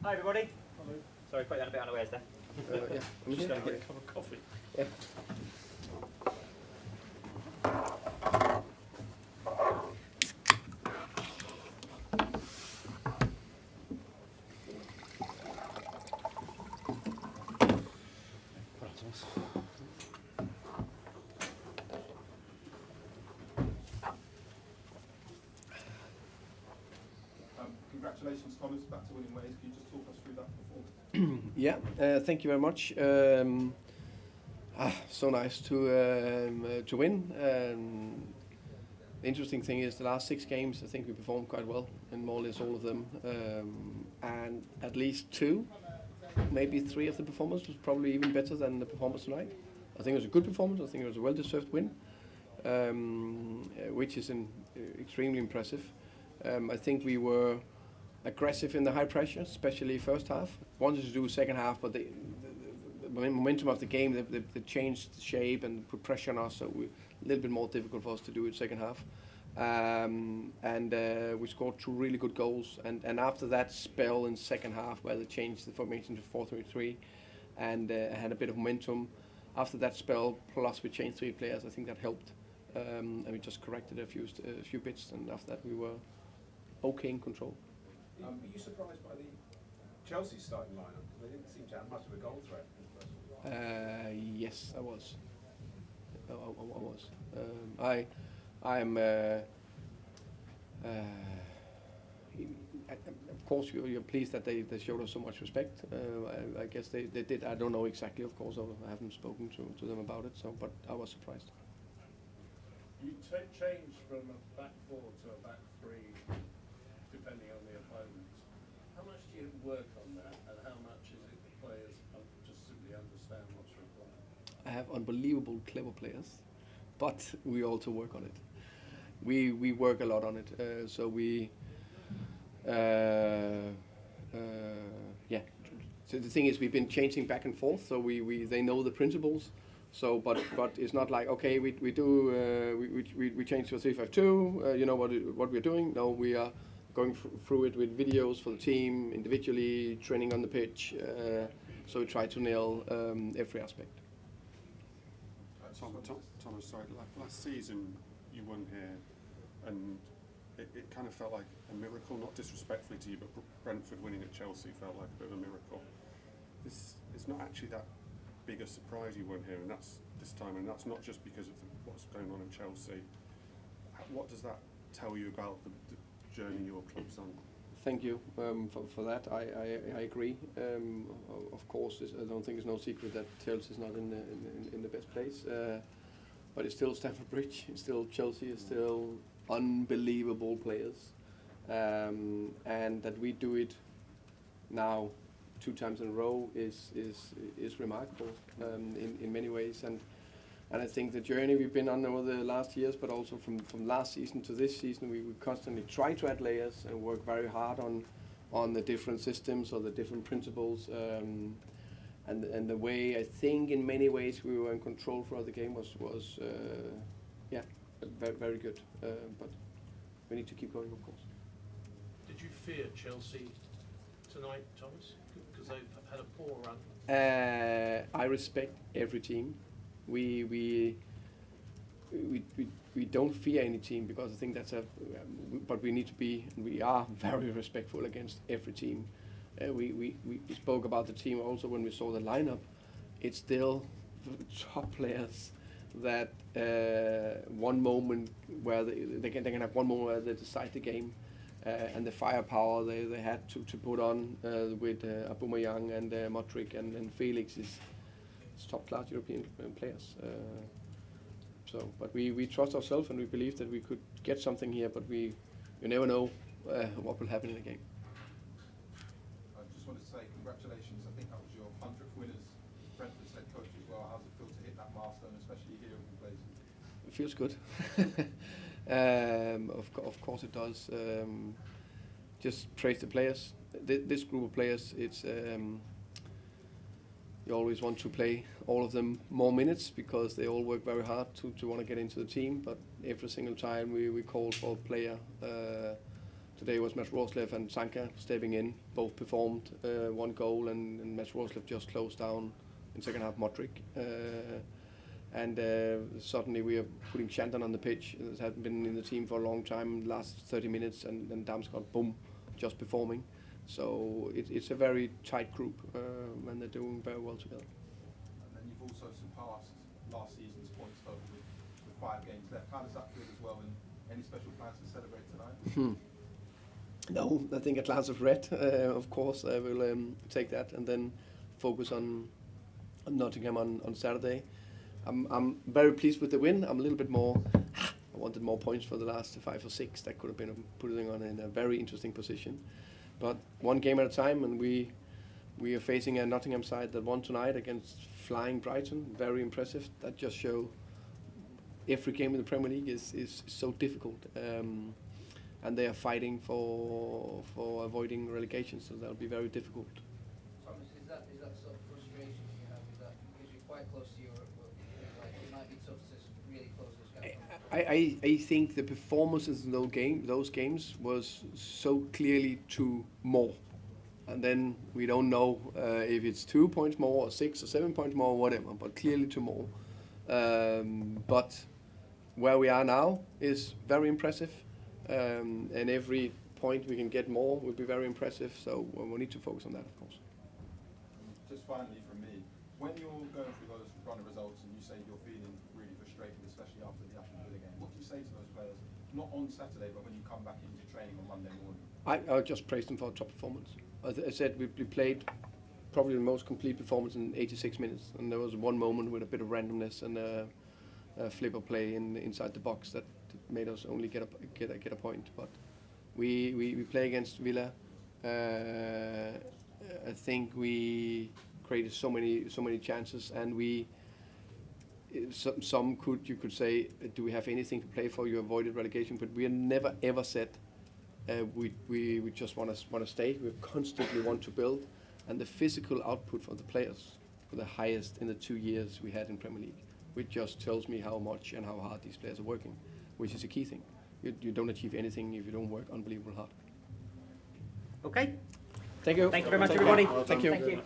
Hi everybody. Hello. Sorry, put that a bit unawares there. Yeah, I'm just going to get a cup of coffee. Yeah. Congratulations, Thomas, back to winning ways. Can you just talk us through that performance? Yeah, thank you very much. So nice to win. The interesting thing is the last 6 games, I think we performed quite well in more or less all of them, and at least 2, maybe 3 of the performance was probably even better than the performance tonight. I think it was a good performance. I think it was a well-deserved win, which is extremely impressive. I think we were aggressive in the high pressure, especially first half. Wanted to do second half, but the momentum of the game, they changed shape and put pressure on us, so a little bit more difficult for us to do it second half. We scored 2 really good goals, and after that spell in second half where they changed the formation to 4-3-3 and had a bit of momentum, after that spell, plus we changed 3 players, I think that helped, and we just corrected a few bits, and after that we were okay in control. Were you surprised by the Chelsea starting lineup? Because they didn't seem to have much of a goal threat in the first half. Yes, I was. I'm. Of course, you're pleased that they showed us so much respect. I guess they did. I don't know exactly, of course. I haven't spoken to them about it. So, but I was surprised. You changed from a back 4 to a back 3, depending on the opponent. How much do you work on that, and how much is it the players just simply understand what's required? I have unbelievable clever players, but we also work on it. We work a lot on it. So we, yeah. So the thing is, we've been changing back and forth. So they know the principles. So, but it's not like, okay, we change to a 3-5-2. You know what we're doing? No, we are going through it with videos for the team, individually, training on the pitch. So we try to nail every aspect. Thomas, sorry, last season you won here, and it kind of felt like a miracle, not disrespectfully to you, but Brentford winning at Chelsea felt like a bit of a miracle. It's not actually that big a surprise you won here, and that's this time, and that's not just because of what's going on in Chelsea. What does that tell you about the journey your club's on? Thank you for that. I agree. Of course, I don't think it's no secret that Chelsea is not in the best place, but it's still Stamford Bridge. It's still Chelsea. It's still unbelievable players, and that we do it now 2 times in a row is remarkable in many ways, and I think the journey we've been on over the last years, but also from last season to this season, we constantly try to add layers and work very hard on the different systems or the different principles, and the way I think in many ways we were in control throughout the game was yeah, very, very good, but we need to keep going, of course. Did you fear Chelsea tonight, Thomas? Because they've had a poor run. I respect every team. We don't fear any team, because I think that's but we need to be, we are very respectful against every team. We spoke about the team also when we saw the lineup. It's still top players that one moment where they can have one moment where they decide the game, and the firepower they had to put on with Aubameyang and Modric and Felix is top-class European players. But we trust ourselves, and we believe that we could get something here, but you never know what will happen in the game. I just wanted to say congratulations. I think that was your 100th win as Brentford's head coach as well. How does it feel to hit that milestone, especially here in places? It feels good. Of course it does. Just praise the players. This group of players, it's you always want to play all of them more minutes, because they all work very hard to want to get into the team. But every single time we call for a player, Today was Matt Roslev and Sanka stepping in. Both performed 1 goal, and Matt Roslev just closed down in second half Modric. And suddenly we are putting Shandon on the pitch. He hasn't been in the team for a long time, last 30 minutes, and Damsgaard, boom, just performing. So it's a very tight group, and they're doing very well together. And then you've also surpassed last season's points total with 5 games left. How does that feel as well, and any special plans to celebrate tonight? No, I think a glass of red, of course. I will take that and then focus on Nottingham on Saturday. I'm very pleased with the win. I'm a little bit more. I wanted more points for the last 5 or 6. That could have been putting on in a very interesting position. But one game at a time, and we are facing a Nottingham side that won tonight against flying Brighton. Very impressive. That just show every game in the Premier League is so difficult. And they are fighting for avoiding relegation, so that'll be very difficult. Thomas, is that sort of frustration you have with that? Because you're quite close to Europe, but like, it might be tough to really close this gap. I think the performances in those games was so clearly to more. And then we don't know if it's 2 points more or 6 or 7 points more or whatever, but clearly to more. But where we are now is very impressive. And every point we can get more would be very impressive, so we need to focus on that, of course. Just finally from me, when you're going through those run of results and you say you're feeling really frustrated, especially after the Aston Villa game, what do you say to those players, not on Saturday, but when you come back into training on Monday morning? I just praised them for a top performance. I said we played probably the most complete performance in 86 minutes, and there was one moment with a bit of randomness and a flipper play inside the box that made us only get a point. But we play against Villa. I think we created so many chances, and you could say, do we have anything to play for? You avoided relegation, but we never ever said we just want to stay. We constantly want to build, and the physical output for the players were the highest in the 2 years we had in Premier League, which just tells me how much and how hard these players are working, which is a key thing. You don't achieve anything if you don't work unbelievably hard. Okay. Thank you. Thank you very much, everybody. Thank you. Thank you.